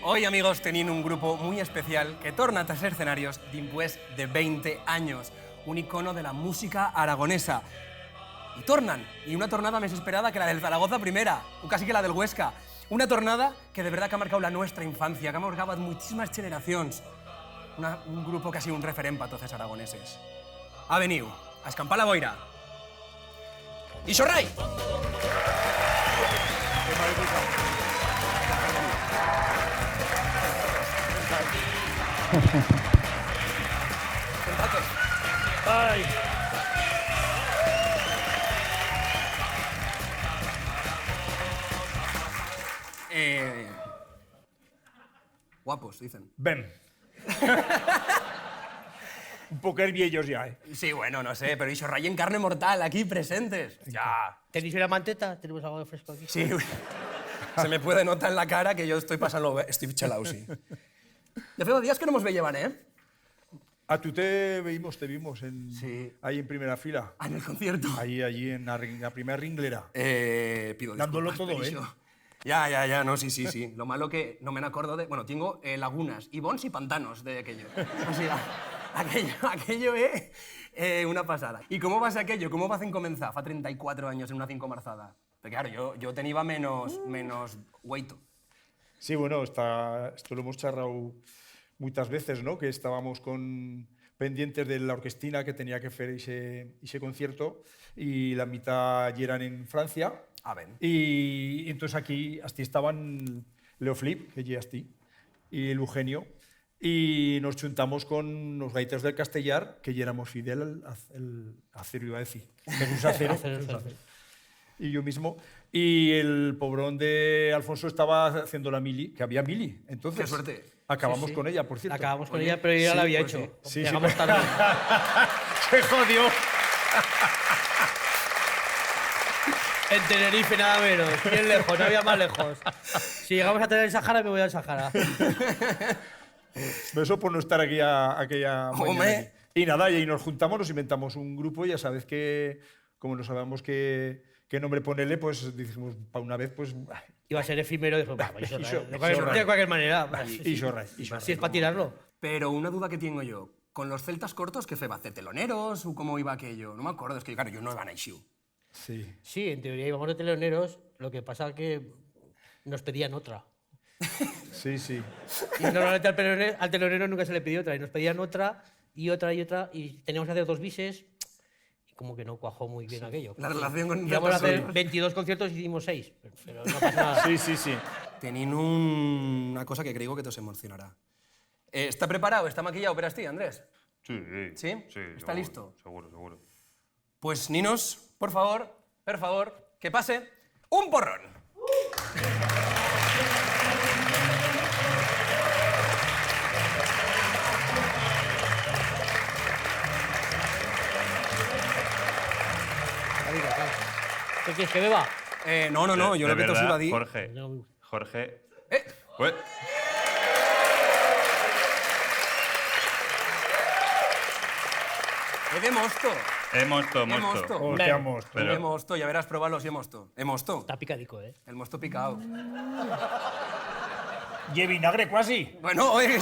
Hoy, amigos, tenim un grupo muy especial que torna als escenarios dimpués de 20 años, un icono de la música aragonesa. Y tornan, y una tornada més esperada que la del Zaragoza primera, o casi que la del Huesca. Una tornada que de verdad que ha marcado la nuestra infancia, que ha marcado muchísimas generacions. Un grupo que ha sido un referent per tots els aragoneses. Ha veniu a escampar la boira. I xorrai! Ay. Guapos, dicen. Ven. Un poco viejos ya, ¿eh? Sí, bueno, no sé, pero y xorrai en carne mortal, aquí presentes. Ya. ¿Tenéis una manteta? ¿Tenemos algo de fresco aquí? Sí, se me puede notar en la cara que yo estoy pasando... Estoy chelao, sí. De feo días que no nos veían, ¿eh? A tú te vimos en, Sí. ahí en primera fila. Ah, en el concierto. Allí en la primera ringlera. Pido Dándolo disculpas, todo, Perisho. Ya, no, sí. Lo malo que no me acuerdo de... Bueno, tengo lagunas, y bons y pantanos de aquello. O sea, aquello es una pasada. ¿Y cómo va a ser aquello? ¿Cómo vas a comenzar? Fa 34 años en una 5 marzada. Porque claro, yo tenía menos hueito. Sí, bueno, esto lo hemos charrado muchas veces, ¿no? Que estábamos pendientes de la orquestina que tenía que hacer ese concierto y la mitad ya eran en Francia. Ah, ven. Y entonces aquí estaban Leo Flip, que ya y el Eugenio, y nos juntamos con los gaitas del Castellar, que ya éramos fidel al acero, iba a decir. Jesús Acero. Y yo mismo. Y el pobrón de Alfonso estaba haciendo la mili, que había mili. Entonces, ¡Qué suerte! acabamos Sí. con ella, por cierto. Acabamos con Oye, ella, pero yo ya sí, la había pues hecho. sí. Llegamos Sí. tarde. ¡Se jodió! En Tenerife, nada menos. Bien lejos, no había más lejos. Si llegamos a tener el Sahara, me voy al Sahara. Eso por no estar aquí aquella mañana. Hombre. Aquí. Y nada, y ahí nos juntamos, nos inventamos un grupo, y ya sabes que, como no sabíamos qué nombre ponerle, pues dijimos, para una vez, pues... Iba a ser efímero, dijo, va, y de cualquier manera. Y xorrai. Si es para tirarlo. Pero una duda que tengo yo. ¿Con los celtas cortos qué feba? ¿De teloneros o cómo iba aquello? No me acuerdo, es que claro, yo no iba a Naixu. Sí. Sí, en teoría íbamos de teleoneros, lo que pasa que nos pedían otra. Sí. Y normalmente al telonero nunca se le pidió otra, y nos pedían otra, y teníamos que hacer 2 bises, y como que no cuajó muy bien aquello. La relación con Íbamos a celtas hacer cortos. 22 conciertos y hicimos 6, pero no pasa nada. Sí. Tenim una cosa que creo que te os emocionará. ¿Está preparado? ¿Está maquillado para ti, Andrés? Sí. ¿Sí? ¿Está seguro, listo? Seguro. Pues, ninos, por favor, que pase un porrón. ¿Qué quieres que beba? No, yo De lo que te os verdad, iba a decir... Jorge. Eh. Ué, de mosto. Mosto. Hostia, mosto. Pero- De mosto, ya verás probarlos y mosto. Mosto. Está picadico, ¿eh? El mosto picado. Y vinagre quasi. Bueno, oye,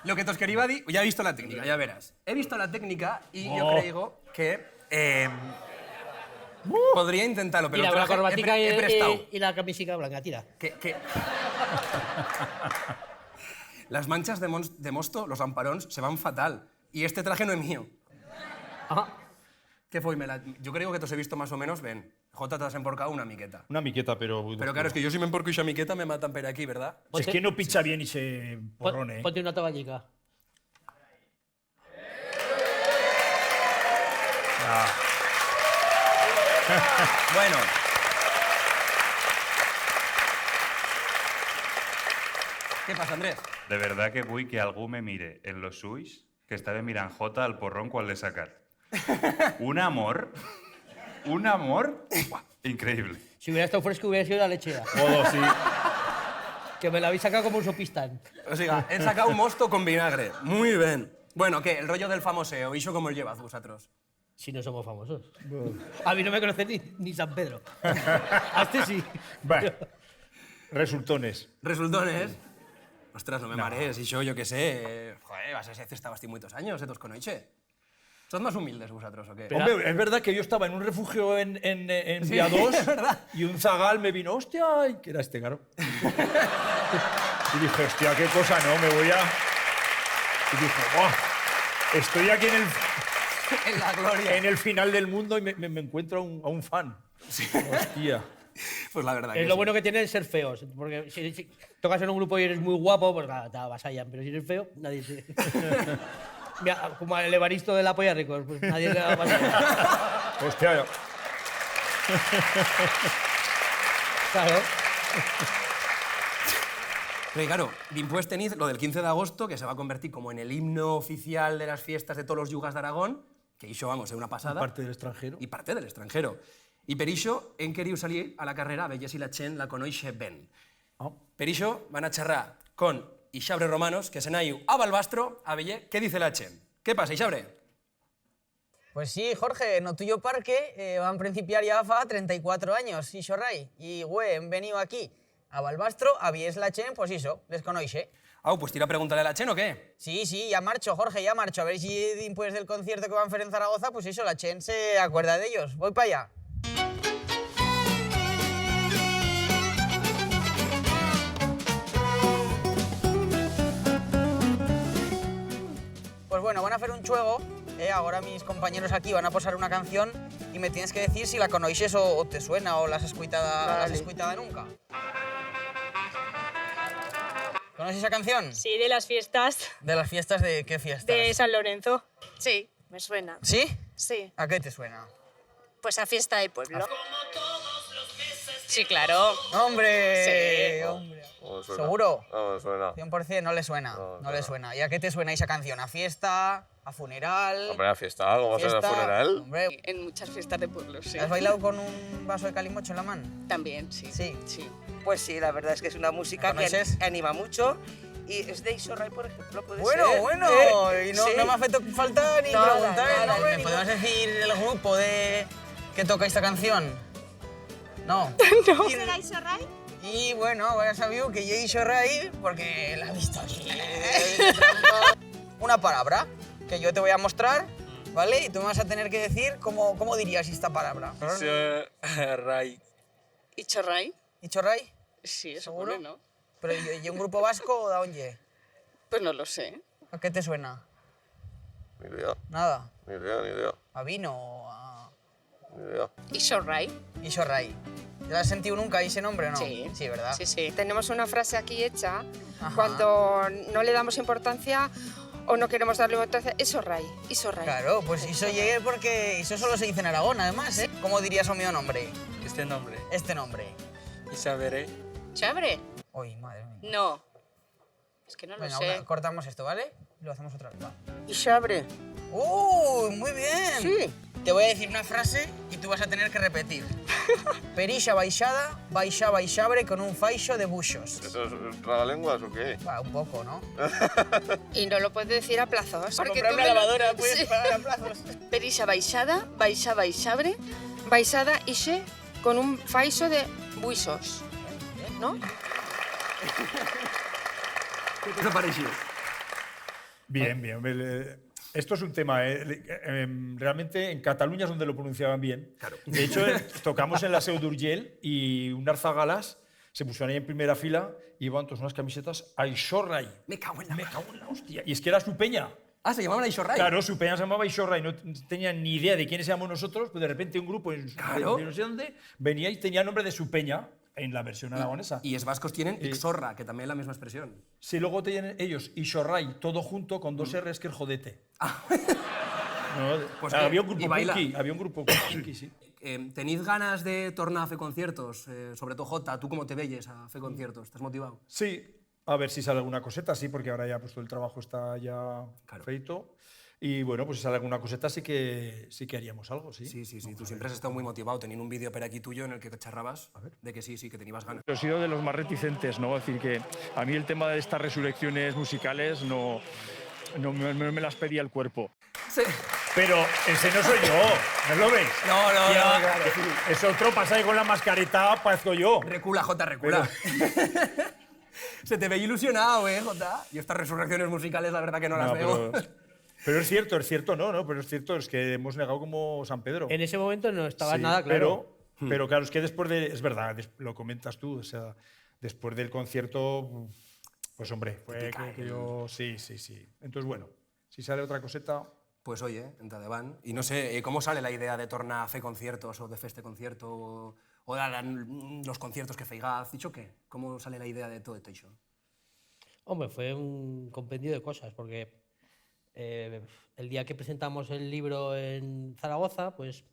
lo que te os quería decir, ya he visto la técnica, ya verás. He visto la técnica y yo creo que podría intentarlo, pero Y el la traje corbatica he prestado. y la camisica blanca, tira. Que... Las manchas de mosto, los amparons, se van fatal. Y este traje no es mío. Ajá. ¿Qué fue? Yo creo que te os he visto más o menos, ven. Jota, te has emporcado una miqueta. Una miqueta, pero... Pero claro, es que yo si me emporco esa miqueta me matan por aquí, ¿verdad? Es que no picha bien ese porrón, ¿eh? Ponte una toballica. Bueno. ¿Qué pasa, Andrés? De verdad que vull que algú me mire en los ulls que estava mirant Jota al porrón quan l'he sacat. Un amor buah, increíble. Si hubiera estado fresco, hubiera sido la lechera. Todo, sí. Que me la habéis sacado como un sopistán. O sea, he sacado un mosto con vinagre. Muy bien. Bueno, ¿qué? El rollo del famoseo. ¿Y eso cómo lo llevas vosotros? Si no somos famosos. A mí no me conoce ni San Pedro. A este sí. Bueno. Resultones. Resultones. Ostras, no me marees, y yo qué sé. Joder, vas a ser estabas muchos años, tos conoiche. ¿Sos más humildes vosotros o qué? Hombre, es verdad que yo estaba en un refugio en Vía 2 es verdad. y un zagal me vino, hostia, y que era este, claro. Y dije, hostia, qué cosa, no, me voy a... Y dije, ¡buah! Estoy aquí En la gloria. en el final del mundo y me encuentro a un fan. Hostia. Pues la verdad que Es lo sí. bueno que tiene es ser feos. Porque si tocas en un grupo y eres muy guapo, pues nada, te avasallan. Pero si eres feo, nadie te... Mira, como el Evaristo de la Polla Ricos, pues nadie le va a pasar. Hostia, Claro. Pero claro, dimpués tenéis lo del 15 de agosto, que se va a convertir como en el himno oficial de las fiestas de todos los yugas de Aragón, que hizo, vamos, es una pasada. parte del extranjero. Y parte del extranjero. Y per això hem querido salir a la carrera a veure si la gent la coneix ben. Ah. Per això van a charrar con Ixabre Romanos, que se n'ha ido a Balbastro a veure què dice la gent. ¿Qué pasa, Ixabre? Pues sí, Jorge, no tuyo parque van a principiar ya fa 34 años, y xorrai. Y, güey, han venido aquí a Balbastro, a vies la chen, pues eso, les conoixe. Au, pues tira a preguntarle a la chen o qué? Sí, sí, ya marcho, Jorge, ya marcho. A ver si después del concierto que van a hacer en Zaragoza, pues eso, la chen se acuerda de ellos. Voy para allá. Pues bueno, van a hacer un juego. Ahora mis compañeros aquí van a posar una canción y me tienes que decir si la conoces o te suena o la has escuchado nunca. ¿Conoces esa canción? Sí, de las fiestas ¿De las fiestas de qué fiestas? de San Lorenzo. Sí, me suena. ¿Sí? Sí, ¿A qué te suena? pues a fiesta del pueblo. Sí, claro. ¡Hombre! Sí. ¡Hombre! No me suena. ¿Seguro? No me suena. 100% no le suena. No, No le suena. ¿Y a qué te suena esa canción? ¿A fiesta? ¿A funeral? Hombre, a fiesta, ¿cómo va a ser el ¿Fiesta? funeral? Hombre, En muchas fiestas de pueblo, sí. ¿has bailado con un vaso de calimocho en la mano? También, sí. Sí. Sí. Pues sí, la verdad es que es una música ¿La que conoces? anima mucho. Y es de Isorray, por ejemplo, puede Bueno, ser. bueno. Y no, sí. no me hace falta ni Nada, preguntar el nada, nombre. ni ¿Me podemos decir el grupo de que toca esta canción? No. ¿Será Isorray? Y bueno, ahora sabido que yo he dicho Ray porque la he visto aquí. Una palabra que yo te voy a mostrar, ¿vale? Y tú me vas a tener que decir cómo dirías esta palabra. Ray. ¿Y Chorray? ¿Dicho Ray? Sí, eso ¿Seguro? pone, ¿no? ¿Pero y un grupo vasco o de dónde? Pues no lo sé. ¿A qué te suena? Ni idea, Nada. ni idea, ni idea, ¿A vino o a...? ni idea. ¿Y Chorray? Dicho Ray. ¿Te has sentido nunca ese nombre o no? Sí. Sí, ¿verdad? Sí, sí. Tenemos una frase aquí hecha Ajá. cuando no le damos importancia o no queremos darle importancia. Isorray, Isorray. Claro, pues eso llegué porque eso solo se dice en Aragón, además, ¿eh? ¿Cómo dirías o mío nombre? Este nombre, Este nombre. Isaberé. ¿Chabre? Uy, madre mía. No. Es que no lo Venga, sé. ahora cortamos esto, ¿vale? Y lo hacemos otra vez, va. ¿Y Chabre? Muy bien! Sí. Te voy a decir una frase y tú vas a tener que repetir. Perixa baixada, baixaba y xabre con un faixo de buxos. ¿Eso es trabalenguas o qué? Va, un poco, ¿no? Y no lo puedes decir a plazos. porque comprar tú una me lo- lavadora, pues, Sí. para plazos. Perixa baixada, baixaba y Chabre. Baixada ixe con un faixo de buixos. ¿No? ¿Qué te ha parecido? Bien, bien. Esto es un tema. Realmente en Cataluña es donde lo pronunciaban bien. Claro. De hecho, tocamos en la Seu d'Urgell y unas zagalas se pusieron ahí en primera fila y iban todas unas camisetas a Isorray. Me cago en la Me mar. cago en la hostia. Y es que era su peña. Ah, se llamaban Isorray. Claro, su peña se llamaba Isorray. No tenían ni idea de quiénes éramos nosotros, pero de repente un grupo Claro. de no sé dónde venía y tenía el nombre de su peña en la versión aragonesa. Y es vascos tienen Ixorra, que también es la misma expresión. Si luego tienen ellos Isorray todo junto con dos R's que el jodete. No, Pues había que- un y grupo baila. punky, había un grupo punky, sí. ¿Tenéis ganas de tornar a hacer conciertos? Sobre todo, Jota, ¿tú cómo te veyes a hacer conciertos? ¿Estás motivado? Sí, a ver si sale alguna coseta, sí, porque ahora ya pues, todo el trabajo está ya Claro. feito. Y bueno, pues si sale alguna coseta sí que haríamos algo, sí. Sí, sí, sí. Tú siempre has estado muy motivado. Teniendo un vídeo por aquí tuyo en el que charrabas de que sí, sí, que tenías ganas. He sido de los más reticentes, ¿no? Es decir, que a mí el tema de estas resurrecciones musicales no me las pedía el cuerpo. Sí. Pero ese no soy yo, ¿no lo veis? No, claro. Es otro, pasa ahí con la mascarita, parezco yo. Recula, Jota, recula. Se te ve ilusionado, Jota. Y estas resurrecciones musicales, la verdad que no las veo. Pero es cierto, no, pero es cierto, es que hemos negado como San Pedro. En ese momento no estaba Sí, nada claro. Pero claro, es que después de... Es verdad, lo comentas tú, o sea, después del concierto, pues hombre, fue que yo... Sí. Entonces, bueno, si sale otra coseta... Pues oye, entra de van. Y no sé, ¿cómo sale la idea de tornar a fer conciertos o de feste concierto o de los conciertos que feigaz? ¿Dicho qué? ¿Cómo sale la idea de todo esto? Hombre, fue un compendio de cosas, porque el día que presentamos el libro en Zaragoza, pues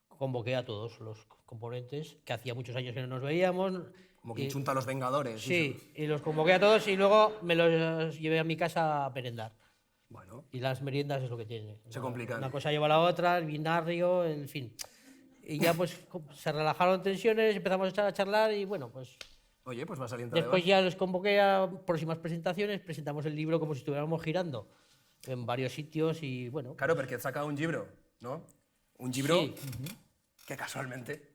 convoqué a todos los componentes, que hacía muchos años que no nos veíamos. Como que chunta a los Vengadores. Sí, y los convoqué a todos y luego me los llevé a mi casa a merendar. Bueno. Y las meriendas es lo que tiene. Se complican. Una cosa lleva a la otra, el binario, en fin. Y ya pues se relajaron tensiones, empezamos a charlar y bueno, pues... Oye, pues va saliendo. Después ya los convoqué a próximas presentaciones, presentamos el libro como si estuviéramos girando en varios sitios y bueno... Claro, porque saca un libro, ¿no? Un libro Sí. que casualmente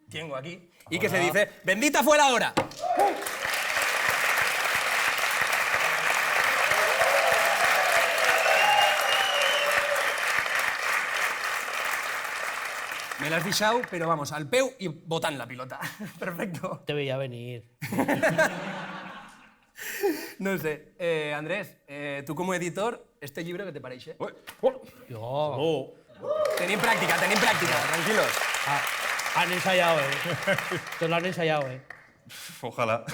tengo aquí y que se dice ¡Bendita fue la hora! Me la has dicho, pero vamos, al peu y botan la pilota. Perfecto. Te veía venir. No sé. Andrés, tú como editor, este libro, ¿qué te parece? Yo... Tenim práctica, tranquilos. Han ensayado, Te lo han ensayado, Ojalá.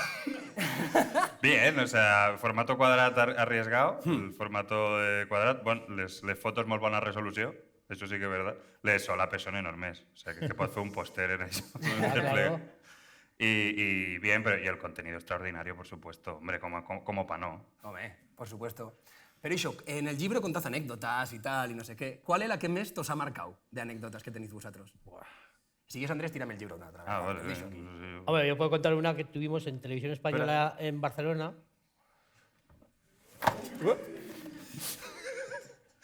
Bien, o sea, formato quadrat arriesgado, el formato quadrat, bueno, les fotos molt bona resolució, això sí que és verdad. Les solapes són enormes, o sea, que pot fer un póster en això. Claro. Y bien, pero y el contenido extraordinario, por supuesto. Hombre, como pa' no. Hombre, por supuesto. Pero Ixo, en el libro contás anécdotas y tal, y no sé qué. ¿Cuál es la que més os ha marcado de anécdotas que tenéis vosotros? Si quieres, Andrés, tírame el libro otra vez. Ah, vale. Hombre, yo puedo contar una que tuvimos en Televisión Española en Barcelona.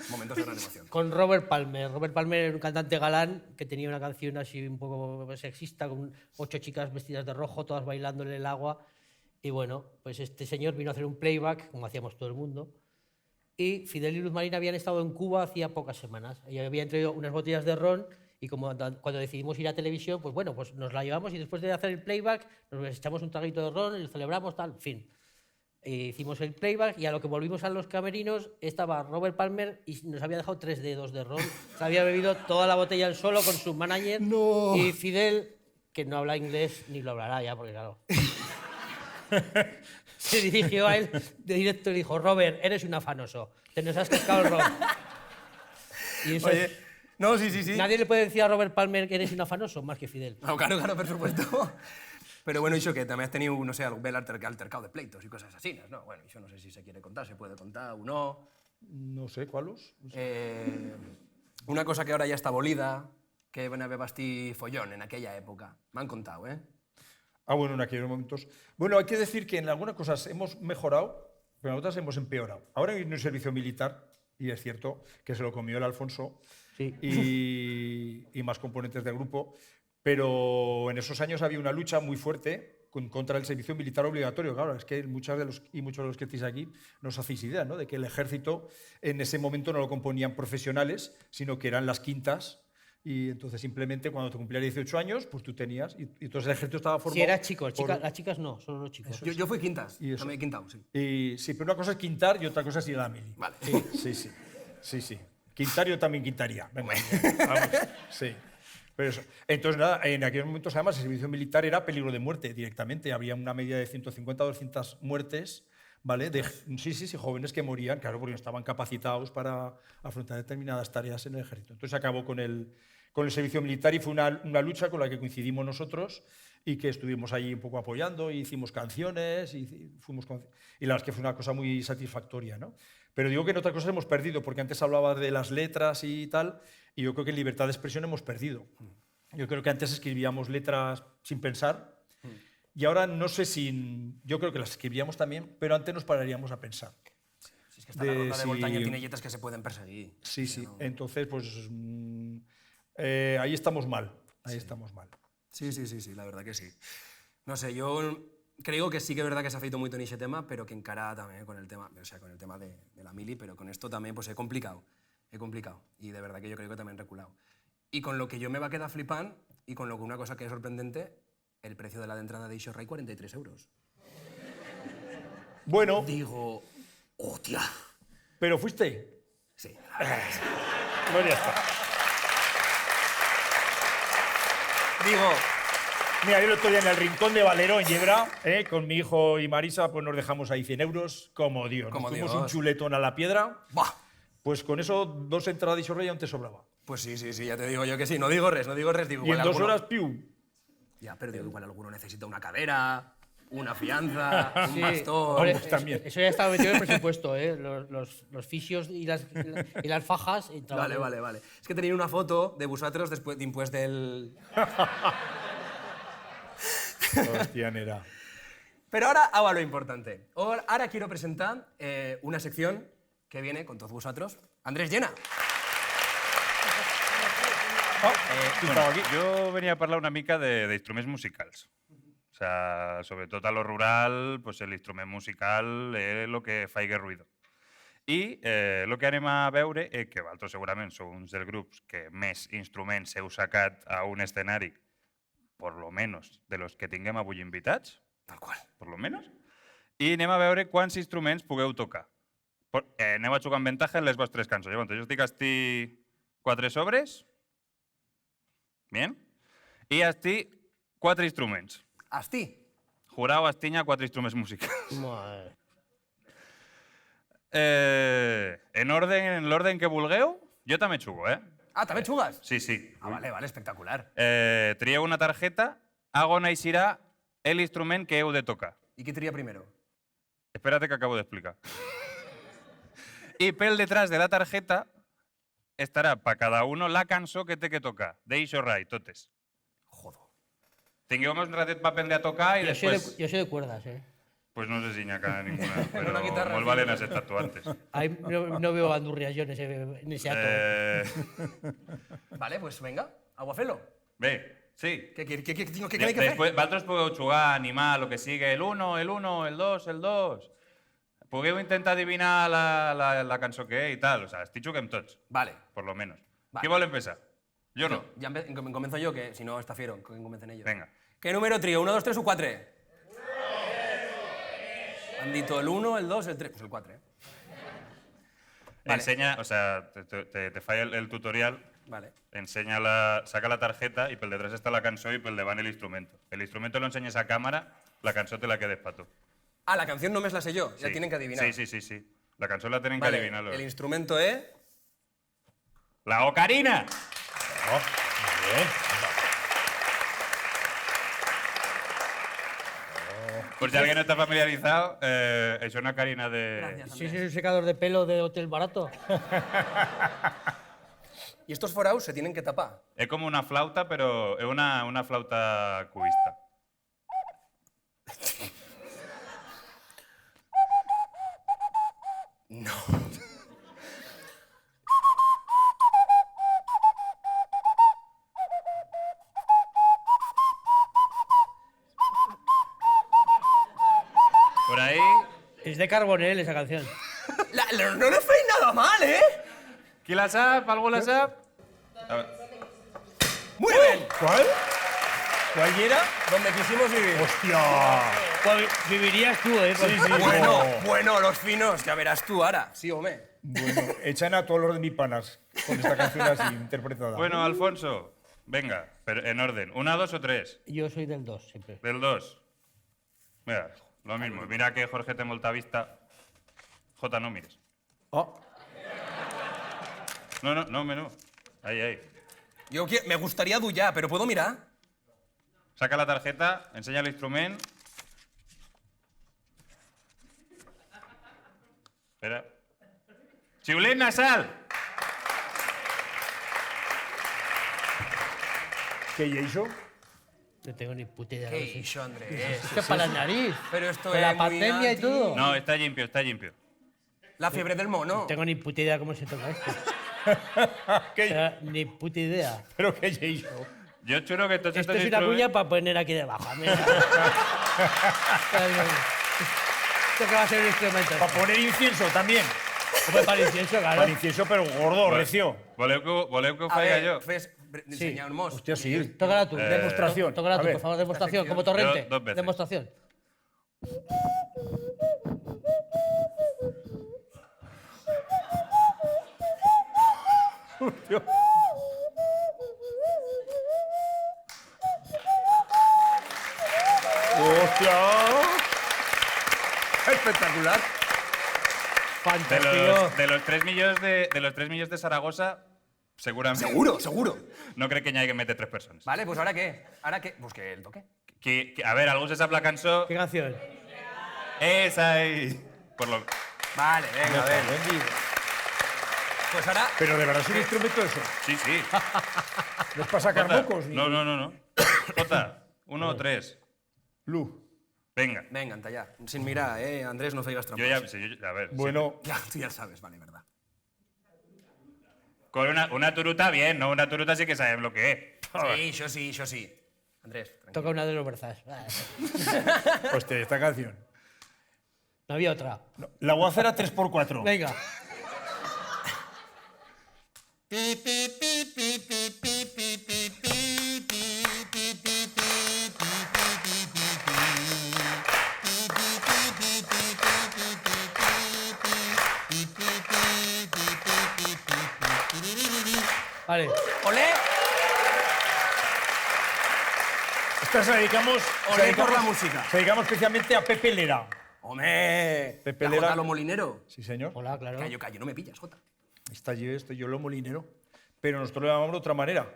Momentos de gran emoción. Con Robert Palmer. Robert Palmer era un cantante galán que tenía una canción así un poco sexista, con 8 chicas vestidas de rojo, todas bailando en el agua. Y bueno, pues este señor vino a hacer un playback, como hacíamos todo el mundo. Y Fidel y Luz Marina habían estado en Cuba hacía pocas semanas. Y habían traído unas botellas de ron y como cuando decidimos ir a televisión, pues bueno, pues nos la llevamos y después de hacer el playback nos echamos un traguito de ron y lo celebramos, tal, en fin. Hicimos el playback y a lo que volvimos a los camerinos estaba Robert Palmer y nos había dejado 3 dedos de ron. Se había bebido toda la botella él solo con su manager. No. Y Fidel, que no habla inglés ni lo hablará ya, porque claro... se dirigió a él de directo y le dijo: Robert, eres un afanoso, te nos has cascado el ron. Y eso Oye, no, sí. Nadie le puede decir a Robert Palmer que eres un afanoso, más que Fidel. No, claro, por supuesto. Pero bueno, Ixo, que también has tenido, no sé, algún altercado de pleitos y cosas así, ¿no? Bueno, yo no sé si se quiere contar, se puede contar o no. No sé, ¿cuáles? Una cosa que ahora ya está abolida, que bueno, bastí follón en aquella época. Me han contado, ¿eh? Ah, bueno, en aquellos momentos. Bueno, hay que decir que en algunas cosas hemos mejorado, pero en otras hemos empeorado. Ahora hay un servicio militar, y es cierto que se lo comió el Alfonso y más componentes del grupo, pero en esos años había una lucha muy fuerte contra el servicio militar obligatorio. Claro, es que muchos de los que estáis aquí no os hacéis idea, ¿no?, de que el ejército en ese momento no lo componían profesionales, sino que eran las quintas. Y entonces simplemente cuando te cumplías 18 años, pues tú tenías... Y entonces el ejército estaba formado... Si eras chico, las chicas no, solo los chicos. Yo fui quintas, Y eso. también he quintado, sí. Y, sí, pero una cosa es quintar y otra cosa es ir a la mili. Vale. Sí. Quintar yo también quintaría. Venga, vamos. Sí. Pero eso. Entonces, nada, en aquellos momentos además el servicio militar era peligro de muerte directamente. Había una media de 150 o 200 muertes, ¿vale? Sí, jóvenes que morían, claro, porque no estaban capacitados para afrontar determinadas tareas en el ejército. Entonces se acabó con el servicio militar y fue una lucha con la que coincidimos nosotros y que estuvimos ahí un poco apoyando, y hicimos canciones y la verdad es que fue una cosa muy satisfactoria, ¿no? Pero digo que en otras cosas hemos perdido, porque antes hablaba de las letras y tal, y yo creo que en libertad de expresión hemos perdido. Yo creo que antes escribíamos letras sin pensar, y ahora no sé si... Yo creo que las escribíamos también, pero antes nos pararíamos a pensar. Es que está la ronda de si- Voltaña tiene yetas que se pueden perseguir. Sí, sí. Entonces, pues ahí estamos mal. Ahí estamos mal. Sí, la verdad que sí. No sé, yo creo que sí que es verdad que se ha feito moito nixe tema, pero que encara tamén con el tema, o sea, con el tema de la mili, pero con esto tamén pues, he complicado. Y de verdad que yo creo que también he reculado. Y con lo que yo me va a quedar flipando, y con lo que una cosa que es sorprendente, el precio de la de entrada de Ixo Ray, 43 euros. Bueno, Digo, hostia. ¿pero fuiste? Sí, la verdad que sí. Pues ya está. Digo, Mira, yo el otro día en el Rincón de Valero, en Yebra, con mi hijo y Marisa, pues nos dejamos ahí 100 euros, como Dios. Como Nos fuimos Dios. un chuletón a la piedra, ¡buah! pues con eso 2 entradas de Isorrey aún te sobraba. Pues sí, ya te digo yo que sí. No digo res, digo Y igual en 2 alguno- horas, piu. Ya, pero digo, igual alguno necesita una cadera, una fianza, un Sí, bastón... hombre, Ambos también. Eso ya estaba metido en el presupuesto, ¿eh? Los fisios y las fajas. entraban Vale. Es que tenía una foto de vosotros después del... Hostia, nera. Pero ahora hago lo importante. Ahora quiero presentar una sección que viene con todos vosotros. Andrés Llena. Jo venia a parlar una mica d'instruments musicals. O sea, sobretot a lo rural, pues l'instrument musical és el que faig ruïdo. I el que anem a veure és que vosaltres segurament sou uns dels grups que més instruments heu sacat a un escenari, por lo menos de los que tinguem avui invitats. Tal qual. Por lo menos. I anem a veure quants instruments pugueu tocar. Aneu a jugar amb avantatge en les vostres cançons. Llavors, jo estic asti 4 sobres. Bien. I asti 4 instruments. Asti. Jurau, astinya, 4 instruments musicals. Madre. En l'orden que vulgueu, jo també jugo, eh? Ah, també jugues? Sí, sí. Ah, vale, espectacular. Trieu una targeta, hago naixerà l'instrument que heu de tocar. ¿Y qué tría primero? Espérate que acabo de explicar. Y pel detrás de la tarjeta estarà para cada uno la cançó que té que tocar. D'Ixo Ray, totes. Jodo. Tingueu un ratet para aprender a tocar y Yo soy, después... yo soy de cuerdas, ¿eh? Pues no sé si n'hi ha ninguna, però Una guitarra, molt sí. valen has estat tu antes. Ahí no veo bandurrias yo en ese acto. Vale, pues venga, aguafelo. Bé, sí. ¿Qué tenéis que hacer? Després, vosaltres podeu jugar, animar, el que sigui, el 1, el 1, el 2, el 2. Podeu intentar adivinar la cançó que és i tal. O sea, estic juguem tots, Vale. por lo menos. Vale. Qui vol empezar? Jo no. Ya comienzo yo, que si no está fiero, que comiencen ellos. Venga. ¿Qué número trío? ¿1, 2, 3 o 4? Han dicho el 1, el 2, el 3. Pues el 4, ¿eh? Vale. Ensenya, o sea, te falla el tutorial, Vale. saca la tarjeta y pel detrás está la cançó y pel davant el instrumento. El instrumento lo ensenyes a cámara, la cançó te la quedes para tú. Ah, la canción no me la sé yo, ya Sí. tienen que adivinar. Sí. La cançó la tienen que Vale, adivinar. el instrumento es... La ocarina! Por si alguien no está familiarizado, es una ocarina de... Gracias, ¿Sí Andrés. es un secador de pelo de hotel barato? Y estos foraos se tienen que tapar. Es como una flauta, pero es una flauta cubista. No. Por ahí... Es de Carbonell esa canción. No le fue nada mal, ¿eh? ¿Qui la sap? ¿Algú la sap? A ver. Muy bien. ¿Cuál? ¿Cuál era? Donde quisimos vivir. ¡Hostia! Pues vivirías tú, ¿eh? Sí, sí. Bueno, los finos, ya verás tú ahora. Sí, hombre. Bueno, echan a todos los de mis panas con esta canción así interpretada. Bueno, Alfonso, venga, pero en orden. ¿1, 2 o 3? Yo soy del 2 siempre. Del 2. Mira, lo mismo. Mira que Jorge te molta vista. J, no mires. Oh, No, menú. Ahí. Me gustaría duyar, pero ¿puedo mirar? Saca la tarjeta, enseña el instrumento. Espera. ¡Xiulet nasal! ¿qué hizo? No tengo ni puta idea. ¿Qué no sé. hizo, Andrés? Es que para la nariz. Pero esto Con la es muy pandemia y antiguo. todo. No, está limpio. La fiebre del mono. No tengo ni puta idea cómo se toca esto. Ni puta idea. Pero que he hecho. Yo juro que todos Esto estos es una cuña instrumentos... para poner aquí debajo. Mira. Esto que va a ser un instrumento. Para poner incienso también. Como para el incienso, claro. Para incienso, pero gordo, recio. Voleu que ho A faiga ver, jo? enseñamos. Hostia, sí. Tócala tú. Demostración. Tócala A tú, ver. por favor, demostración. Como torrente. Yo, 2 veces. Demostración. Hostia. ¡Hostia! Espectacular. Fantástico. De los 3 millones de Zaragoza, seguramente... Seguro. No crec que n'hi hagi més de 3 persones. Vale, pues ¿ahora qué? ¿Ahora qué? Pues que el toque. A ver, algú se sap la cançó... ¿Qué canción? Esa ahí. Por lo... Vale, venga, a ver. Pues ahora... Pero de verdad es un instrumento eso. Sí, sí. ¿No es para sacar Jota. mocos? No. Jota, 1 o 3. Lu. Venga. Venga, anta sin mirar, Andrés, no feigas trampas. Yo ya... sí, a ver. Bueno, Ya, tú ya sabes, vale, verdad. Con una turuta, bien, ¿no? Una turuta sí que sabemos lo que es. Sí, yo sí. Andrés, tranquilo. Toca una de los berzas. hostia, esta canción. No había otra. No, la voy a hacer a 3x4. Venga. Vale. ¡Olé! Esta se la dedicamos... Olé por la música. Se dedicamos especialmente a Pepe Lera. ¡Hombre! Pepe La Lera. Jota lo molinero. Sí, señor. Hola, claro. Callo, no me pillas, Jota. Estoy yo lo molinero. Pero nosotros lo llamamos de otra manera.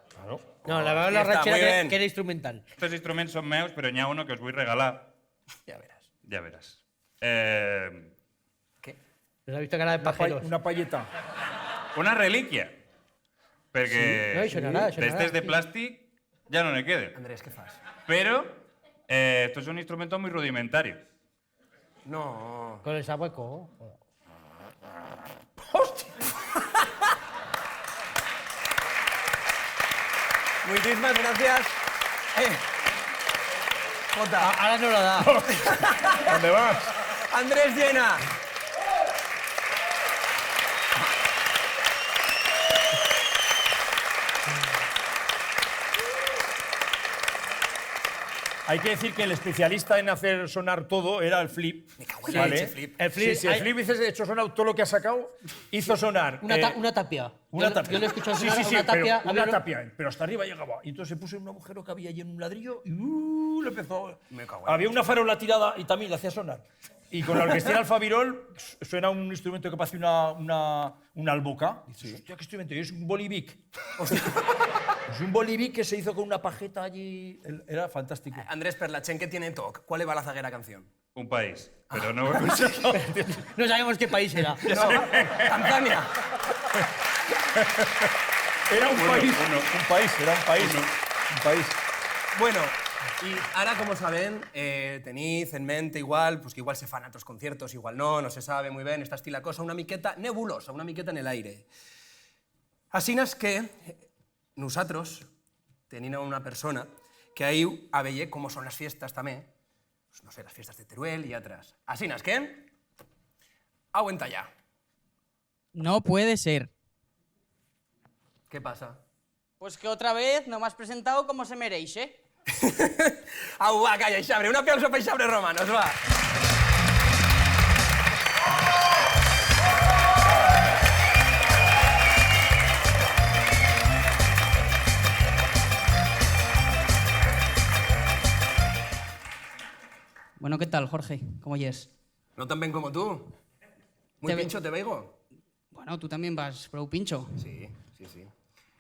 Claro. No, la verdad Ahí la está, ranchera muy bien. que era instrumental. Estos instruments són meus, però n'hi ha uno que us vull regalar. Ya verás. Ja veràs. ¿Qué? Nos ha visto cara de pajeros. Una payeta. Una relíquia. Perquè No, això sonarà. d'estes de plàstic ja no ne queden. Andrés, ¿qué fas? Pero esto es un instrumento muy rudimentario. No. Con el sabueco. Muchísimas gracias. Jota. Ahora no lo da. ¿Dónde vas? Andrés Llena. Hay que decir que el especialista en hacer sonar todo era el Flip. Me cago en la leche, Flip. El Flip, Sí, el Flip de hecho sonado todo lo que ha sacado, hizo sonar... Una tapia. Una tapia. Yo lo he escuchado Sí, sonar sí, una tapia. pero una tapia, pero hasta arriba llegaba. Y entonces se puso en un agujero que había allí en un ladrillo y le empezó... Me cago en Había una farola tirada y también la hacía sonar. Y con la orquesta Alfa Virol suena un instrumento que parece una alboca. Dices, hostia, ¿qué instrumento? Y es un bolivic. Es un bolivic que se hizo con una pajeta allí. Era fantástico. Andrés Perlachen, ¿qué tiene TOC? ¿Cuál va la zaguera canción? Un país, pero no ho he conseguido. No sabemos qué país era. No, Tanzania. Era un país. Un país, era un país. Un país. Bueno, y ahora, como saben, tenéis en mente igual, pues que igual se fan a otros conciertos, igual no se sabe muy bien, esta la cosa, una miqueta nebulosa, una miqueta en el aire. Así es que nosotros teníamos una persona que ahí a veure cómo son las fiestas también, pues no sé, las fiestas de Teruel y otras. Así es que, aguanta ya. No puede ser. ¿Qué pasa? Pues que otra vez no me has presentado como se merece. Au, va, calla, Ixabre. Un aplauso para Ixabre Romanos, va. Bueno, ¿qué tal, Jorge? ¿Cómo yes? No tan bien como tú. Muy Te ve- pincho te veigo. Bueno, tú también vas pro pincho. Sí.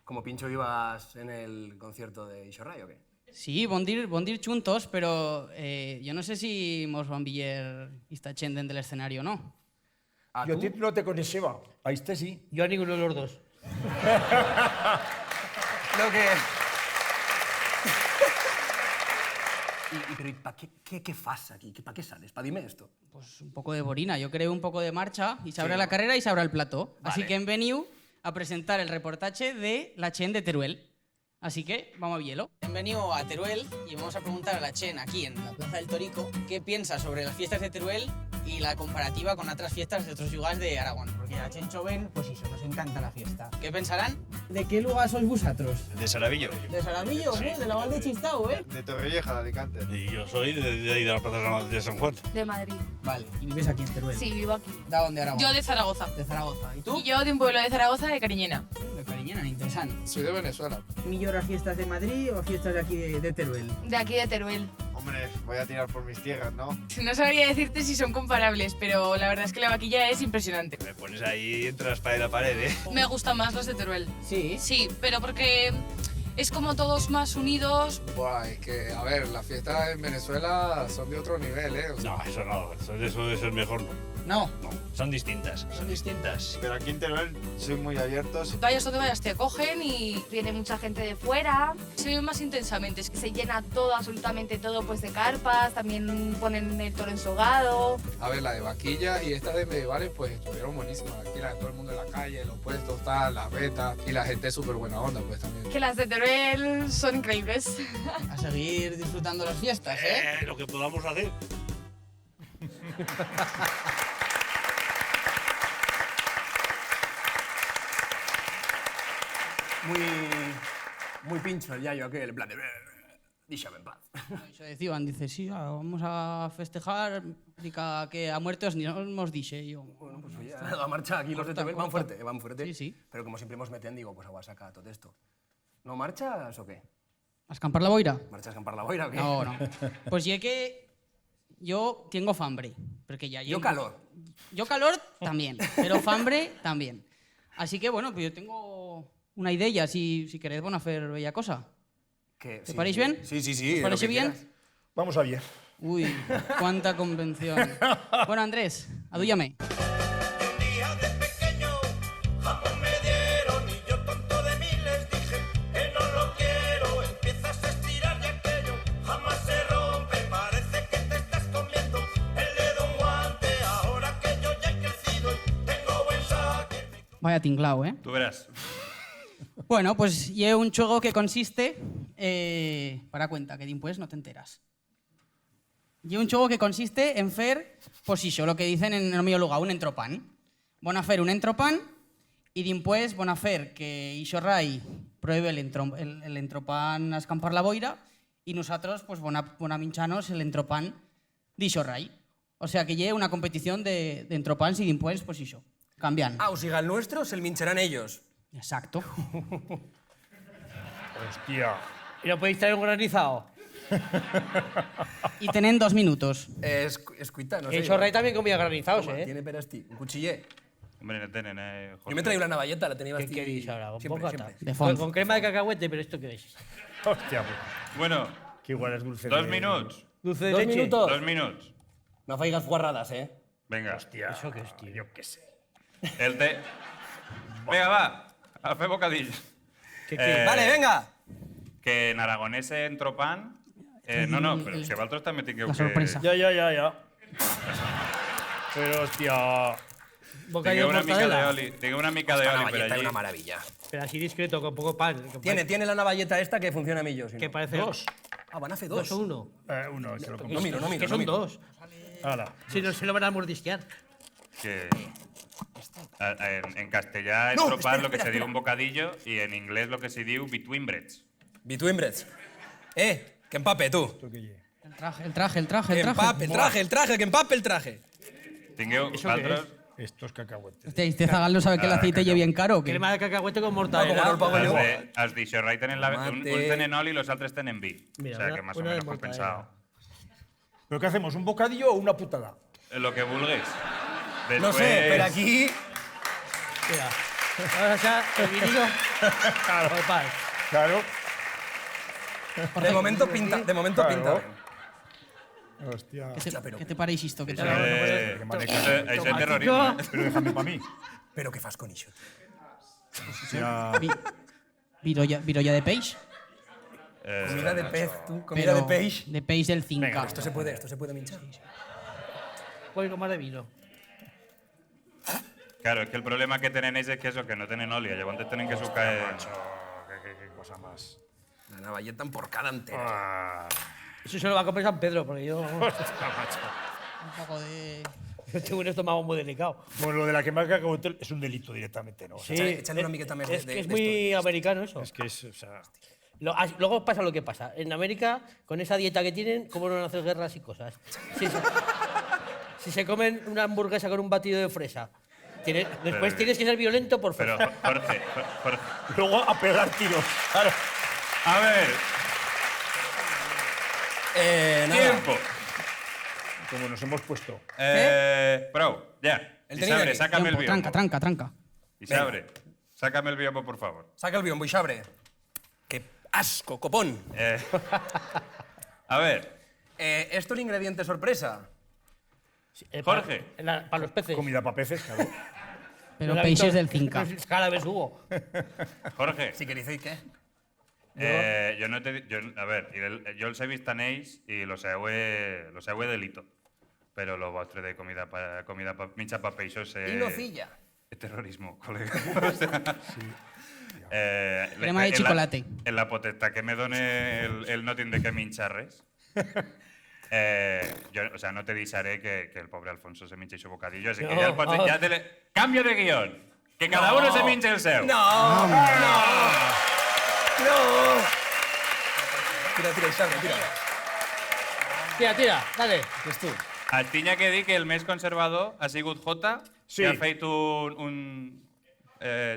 Como pincho ibas en el concierto de Ixorray, ¿o qué? Sí, bon dir juntos, pero yo no sé si mos van billar esta chen del escenario o no. ¿A Yo a tú? ti no te coneixeva. A este sí. Yo a ninguno de los dos. Pero ¿para qué fas aquí? ¿Para qué sales? ¿Para dime esto? Pues un poco de borina. Yo creo un poco de marcha y se abre la carrera y se abre el plató. Vale. Así que hem veniu a presentar el reportaje de la Chen de Teruel. Así que vamos a vielo. Hem venido a Teruel y vamos a preguntar a la Chen aquí en la Plaza del Torico qué piensa sobre las fiestas de Teruel y la comparativa con otras fiestas de otros lugares de Aragón. Porque a Chen Joven, pues eso, nos encanta la fiesta. ¿Qué pensarán? ¿De qué lugar sois vosotros? De Saravillo. De Saravillo, Sí. de la Val de Chistau, ¿eh? De Torrevieja, de Alicante. Y yo soy de ahí de la Plaza de San Juan. De Madrid. Vale, y vives aquí en Teruel. Sí, vivo aquí. ¿De dónde, Aragón? Yo de Zaragoza. De Zaragoza. ¿Y tú? Y yo de un pueblo de Zaragoza, de Cariñena. De Cariñena, interesante. Soy de Venezuela. ¿Millor las fiestas de Madrid o fiestas de aquí de Teruel? De aquí de Teruel. Hombre, voy a tirar por mis tierras, ¿no? No sabría decirte si son comparables, pero la verdad es que la vaquilla es impresionante. Me pones ahí entre la espada y la pared, ¿eh? Me gustan más los de Teruel. Sí. Sí, pero porque es como todos más unidos. Buah, es que, a ver, las fiestas en Venezuela son de otro nivel, ¿eh? O sea, No, eso no. Eso es el mejor. No. No, son distintas. Son distintas. Pero aquí en Teruel soy muy abiertos. Vayas donde vayas te acogen y viene mucha gente de fuera. Se vive más intensamente, es que se llena todo, absolutamente todo, pues de carpas, también ponen el toro ensogado. a ver, la de vaquilla y esta de medievales, pues estuvieron buenísimas. Aquí la de todo el mundo en la calle, los puestos, tal, las vetas y la gente es súper buena onda, pues también. Que las de Teruel son increíbles. A seguir disfrutando las fiestas, ¿eh? Lo que podamos hacer. Muy pincho el yayo aquel, en plan de... Díxame en paz. Eso decían, dice, sí, vamos a festejar, dica que a muertos ni nos dixe. Y yo, Bueno, pues oye, a la marcha aquí los de TV van fuerte, van fuerte. Sí, sí. Pero como siempre nos meten, digo, pues agua saca todo esto. ¿No marchas o qué? ¿a escampar la boira? ¿Marchas a campar la boira o qué? No, no. Pues ya que yo tengo fambre, porque ya Yo calor. Yo calor también, pero fambre también. Así que bueno, pues yo tengo una idea, si queréis, bueno, hacer bella cosa. ¿Qué? ¿Te parece bien? Sí, sí, sí. ¿Os lo parece que bien? quieras. Vamos a bien. Uy, cuánta convención. Bueno, Andrés, adúllame. Vaya tinglao, ¿eh? Tú verás. Bueno, pues llevo un juego que consiste... para cuenta, que pues no te enteras. Llevo un juego que consiste en fer, pues eso, lo que dicen en el mío lugar, un entropán. Van a fer un entropán y dimpués van a fer que Ixo Rai prohíbe el entropán a escampar la boira y nosotros pues van a minchanos el entropán d'Ixo Rai. O sea que lleve una competición de entropans y dimpués pues eso, cambian. Ah, o siga el nuestro, se el mincharán ellos. Exacto. Hostia. ¿Y no podéis traer un granizado? Y tienen 2 minutos. Escuita, no Que sé. Ixo Rai también comía granizados, Toma, ¿eh? Tiene perasti, un cuchillé. Hombre, no tienen, Yo me he traído la navalleta, la tenía ¿Qué bastante... queréis ahora? ¿Un Siempre, bocata? siempre. De Con, font. con crema de cacahuete, pero ¿esto qué es? Hostia, pues. Bueno, Que igual es dulce. 2 minutos. Dulce de 2 leche. minutos. 2 minutos. No faigas guarradas, ¿eh? Venga. Hostia. ¿Eso qué es, tío? Yo qué sé. El té. Venga, va. A fer bocadillo. ¿Qué Vale, venga. Que en aragonès en tropán... no, però si vosaltres també tingueu La sorpresa. Ya. Pero, hostia. Bocadillo Tingueu de una mica mortadela. d'oli. Tingueu una mica Esta d'oli per navalleta es allí. una maravilla. Pero así discreto, con poco pan. que Tiene la navalleta esta que funciona a mí yo. Si Que no. parece dos. Ah, van a hacer ¿Dos dos. o uno? Uno, se lo No compro. miro, no miro. Que no son miro. dos. Hala. Si no, se lo van a mordisquear. Que en castellà en No, tropán espera, lo que se espera, diu un bocadillo y en inglés lo que se diu between breads. Between breads. Que empape, tú. El traje. Que empape, el traje, que empape el traje. Tingueu altres... Estos cacahuetes. Este zagal no sabe que el aceite lleva bien caro. ¿o qué? Crema de cacahuete con No, mortadela. como no el pago yo. Els d'Ixo Rai tenen un tenen oli i los altres tenen vi. Mira, o sea, que más o una de menos compensado. ¿Pero qué hacemos? ¿Un bocadillo o una putada? Lo que vulguis. No sé, pero aquí... Mira. Ahora ya el vinilo. Claro. El pan. Claro. De momento pinta, de momento Claro. pinta. Hostia. ¿Qué te parece esto? ¿Qué te Això és terrorisme. Pero déjame para mí. Pero ¿qué fas con eso? Hostia. Virolla de peix? Comida de pez, tú. Comida de peix. De peix del Cinca. Venga, esto se puede minchar. Un poquito más de vino. Claro, es que el problema que tienen ellos es que eso, que no tienen óleo. Llavors tienen que sucar... Qué cosa más. La navalleta emporcada entera. Eso se lo va a comer San Pedro, porque yo... Un poco de... Yo tengo un estómago muy delicado. Bueno, lo de la quema que es un delito directamente, ¿no? Sí, Échale una miqueta más es de que es de muy americano eso. Es que es, o sea... Luego pasa lo que pasa. En América, con esa dieta que tienen, ¿cómo no van a hacer guerras y cosas? Si se comen una hamburguesa con un batido de fresa, después tienes que ser violento por Pero, fuerza. Jorge... Luego a pegar tiros. Claro. A ver, Nada. tiempo. Como nos hemos puesto. Bro, ya. El Isabre, Tenerife. sácame el Tiempo, biombo. tranca. Isabre, sácame el biombo, por favor. Saca el biombo y abre. ¡Qué asco, copón! A ver, ¿Esto es el ingrediente sorpresa? Jorge. Para los peces. Comida para peces, claro. Pero peixes del Cinca. Cada vez hubo. Jorge. Si queréis, ¿qué? Yo no te... a ver, yo els he vist en ells i los heu delito. Però lo vostre de comida mitja pa peixos Y nocilla. es terrorismo, colega. O sea, Crema de chocolate. En la potestad que me done el no tiene de que minxar res. Yo, o sea, no te deixaré que el pobre Alfonso se minche su bocadillo, así que No. ya el pots, ya cambio de guión. Que cada uno se minche el seu. ¡No! Tira, Isabel, tira. Tira, dale. És tu. Et tinc que dir que el més conservador ha sigut Jota, Sí. que ha fet un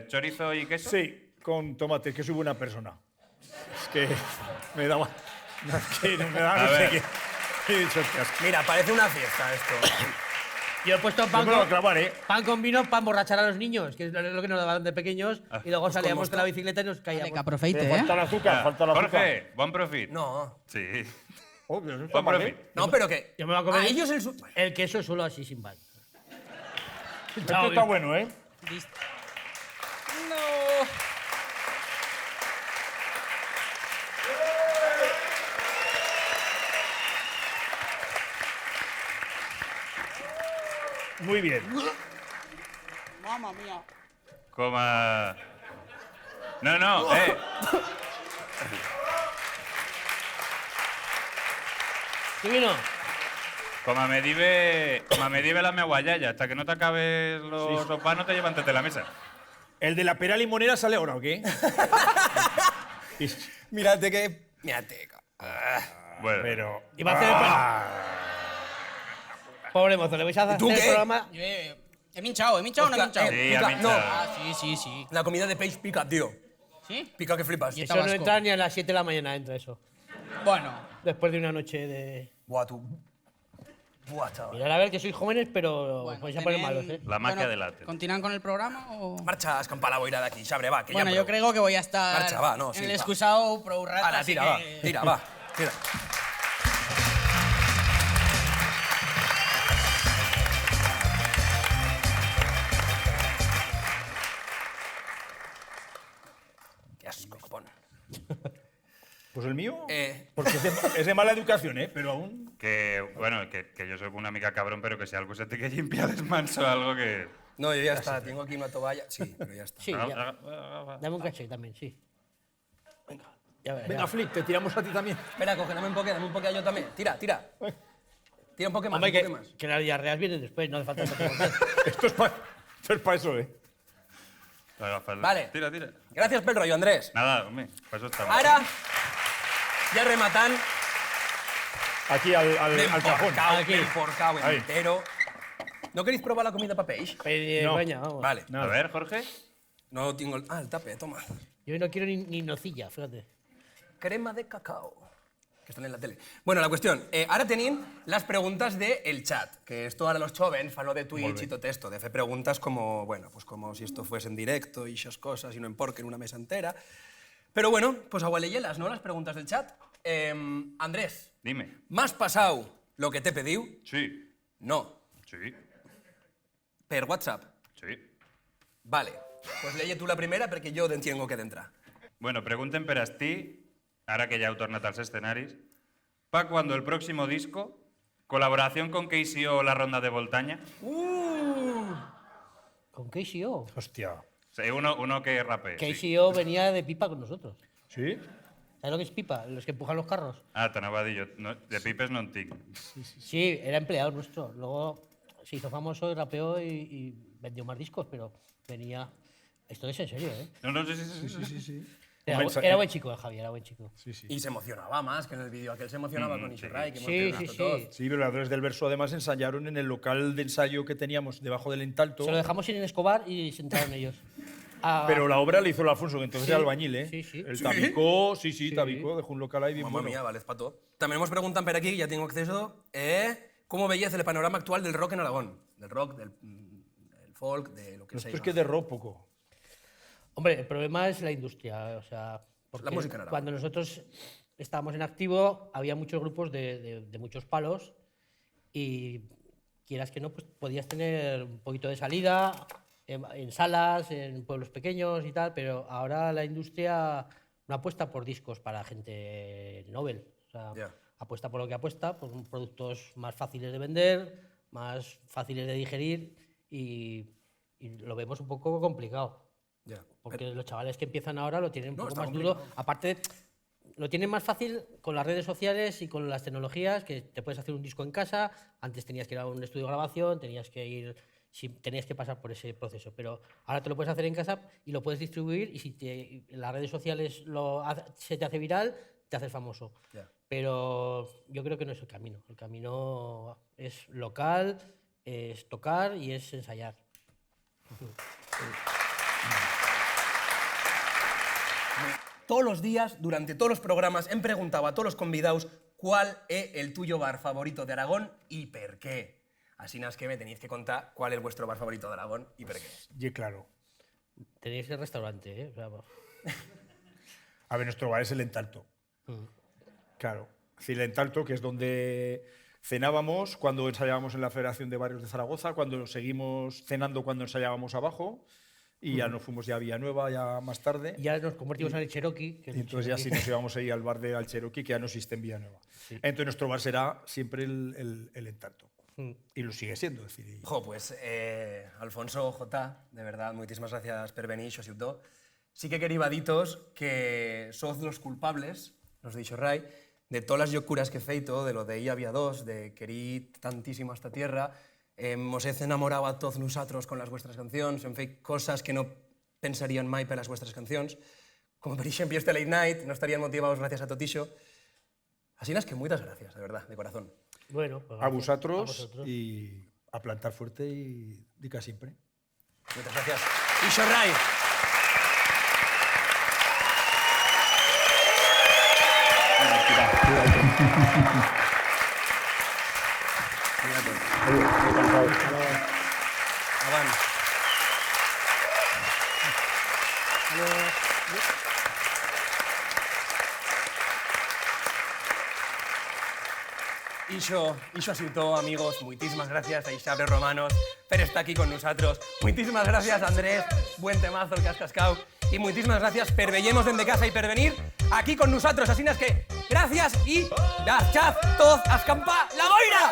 chorizo y queso. Sí, con tomate, que soy buena persona. Es que me daba... No, es que me daba A no sé ver. qué. He dicho, hostias, Mira, parece una fiesta esto. Yo he puesto yo pan me lo voy a con, clavar, ¿eh? pan con vino para emborrachar a los niños, que es lo que nos daban de pequeños, y luego salíamos mosto. con la bicicleta y nos Vale, caíamos. que aprofeite, Pero falta el azúcar, falta el azúcar. Jorge, bon profit. No. Sí. Oh, pero eso está Bon mal, profit. ¿eh? No, pero que. Yo me voy a comer A ellos el queso solo así, sin pan. Esto está bueno, ¿eh? Muy bien. Mamma mía. Com a... No, ¿Qué vino? com me dive la meua yaya, hasta que no te acabes los sopars no te llevan de la mesa. ¿El de la pera limonera sale ahora o qué? Mírate que. Mírate. Bueno, Pero... Y va a hacer Pobre mozo, le vais a hacer tú el qué? programa. Yo he minchado o no he minchado. Sí, ha pica, minchado. no. Ah, sí. La comida de peix pica, tío. ¿Sí? Pica que flipas. Y Eso no Tabasco. entra ni a las 7 de la mañana, entra eso. Bueno, Después de una noche de... Buah, tú. Buah, chaval. Mirad a ver que sois jóvenes, pero bueno, vais a poner tenen- malos, ¿eh? La magia bueno, del arte. ¿Continúan con el programa o...? Marcha a escampar la boira de aquí, Sabre, va. Que Bueno, ya yo prou. creo que voy a estar Marcha, va, no, sí, en el va. excusado pro un rato, Ala, así tira, va. que- Tira, va. Tira. Qué asco, copón. Pues el mío... Eh. Porque es de mala educación, ¿eh? Pero aún... Que, bueno, que yo soy una mica cabrón, pero que si algo se te que limpiar es manso, algo que... No, yo ya está. Tengo aquí una toalla. Sí, pero ya está. Sí, Ah, ya. ah, ah, ah. Dame un caché también, sí. Venga. Ya verás. Venga, Flip, te tiramos a ti también. Espera, coge, dame un poquito yo también. Tira. Tira un poco más, Hombre, un poco más. que las diarreas vienen después, no hace falta tanto comer. Esto es para eso, ¿eh? Vale. Tira. Gracias pel rollo, Andrés. Nada, hombre, para eso estamos. Ara, ja rematant, Aquí al cajón. ben porcao Ahí. entero. ¿No queréis probar la comida para peix? No. Coña, vamos. Vale. A ver, Jorge. No tengo el tape, toma. Yo no quiero ni nocilla, fíjate. Crema de cacao. Que están en la tele. Bueno, la cuestión. Ara tenim les preguntes del chat. Que esto ara los jóvenes fan lo de Twitch y todo esto. De fer preguntas como, bueno, pues como si esto fuese en directo y esas cosas y no en porque en una mesa entera. Pero bueno, pues agualeyelas, ¿no? Las preguntas del chat. Andrés, Dime. ¿m'has passau lo que t'he pediu? Sí. No. Sí. Per WhatsApp? Sí. Vale. Pues leie tú la primera porque yo tengo que entrar. Bueno, pregunten per a ti ara que ja heu tornat als escenaris, pa cuando el próximo disco, colaboración con KCO La Ronda de Voltaña. ¿Con KCO? Hostia. Sí, uno que rapee. KCO venía de pipa con nosotros. ¿Sí? ¿Sabes lo que es pipa? Los que empujan los carros. Ah, t'anava a dir jo. No, de pipes no en tinc. Sí, era empleado nuestro. Luego se hizo famoso y rapeó y vendió más discos, pero venía... Esto es en serio, ¿eh? No, sí. Era buen chico, Javi, era buen chico. Y se emocionaba más que en el vídeo aquel. Se emocionaba con Ishorrai, que Sí. Sí, pero las del verso además ensayaron en el local de ensayo que teníamos debajo del Entalto. Se lo dejamos ir en Escobar y se entraron ellos. Pero la obra la hizo el Alfonso, que entonces era albañil, ¿eh? Sí. El tabicó, tabicó, dejó un local ahí bien Mamma bueno. mía, vale, pato. También nos preguntan por aquí, ya tengo acceso, ¿cómo veías el panorama actual del rock en Aragón? Del rock, del folk, de lo que sea. Nosotros que de rock poco. Hombre, el problema es la industria, o sea, porque La música en Aragón. cuando nosotros estábamos en activo había muchos grupos de muchos palos y quieras que no, pues podías tener un poquito de salida en salas, en pueblos pequeños y tal, pero ahora la industria no apuesta por discos para gente novel, o sea, apuesta por lo que apuesta, por productos más fáciles de vender, más fáciles de digerir y lo vemos un poco complicado. Porque los chavales que empiezan ahora lo tienen un poco más duro. Aparte, lo tienen más fácil con las redes sociales y con las tecnologías, que te puedes hacer un disco en casa. Antes tenías que ir a un estudio de grabación, tenías que pasar por ese proceso. Pero ahora te lo puedes hacer en casa y lo puedes distribuir y si en las redes sociales se te hace viral, te haces famoso. Pero yo creo que no es el camino. El camino es local, es tocar y es ensayar. Todos los días, durante todos los programas, hem preguntado a todos los convidados cuál es el tuyo bar favorito de Aragón y por qué. Así es que me tenéis que contar cuál es vuestro bar favorito de Aragón y por qué. Y claro. Tenéis el restaurante, ¿eh? Bravo. A ver, nuestro bar es el Entalto. Claro. Es decir, el Entalto, que es donde cenábamos cuando ensayábamos en la Federación de Barrios de Zaragoza, cuando seguimos cenando cuando ensayábamos abajo. Y ya nos fuimos ya a Villanueva, ya más tarde. Ya nos convertimos en el Cherokee. Y entonces ya sí nos íbamos ahí al bar de Al Cherokee, que ya no existe en Villanueva. Entonces nuestro bar será siempre el Entalto. Y lo sigue siendo. Es decir, Pues, Alfonso, Jota, de verdad, muchísimas gracias por venir, xo ciutó. Sí que quería ditos que sois los culpables, los de Ishorrai, de todas las locuras que he feito, de lo de I había dos, de querí tantísimo a esta tierra, mos he enamorado a todos nosotros con las vuestras canciones, hem fet cosas que no pensarían mai per las vuestras canciones, como por ejemplo este Late Night, no estarían motivados gracias a tot ixo. Así es que muchas gracias, de verdad, de corazón. Bueno, pues a vosotros y a plantar fuerte y dica siempre. Muchas gracias. Ishorrai. Ixo ha sido todo, amigos. Muchísimas gracias a Isabel Romanos por estar aquí con nosotros. Muchísimas gracias, Andrés. Buen temazo el que has cascado. Y muchísimas gracias per veyemos desde casa y per venir aquí con nosotros. Así es que gracias y las chaz todos a escampar la boira.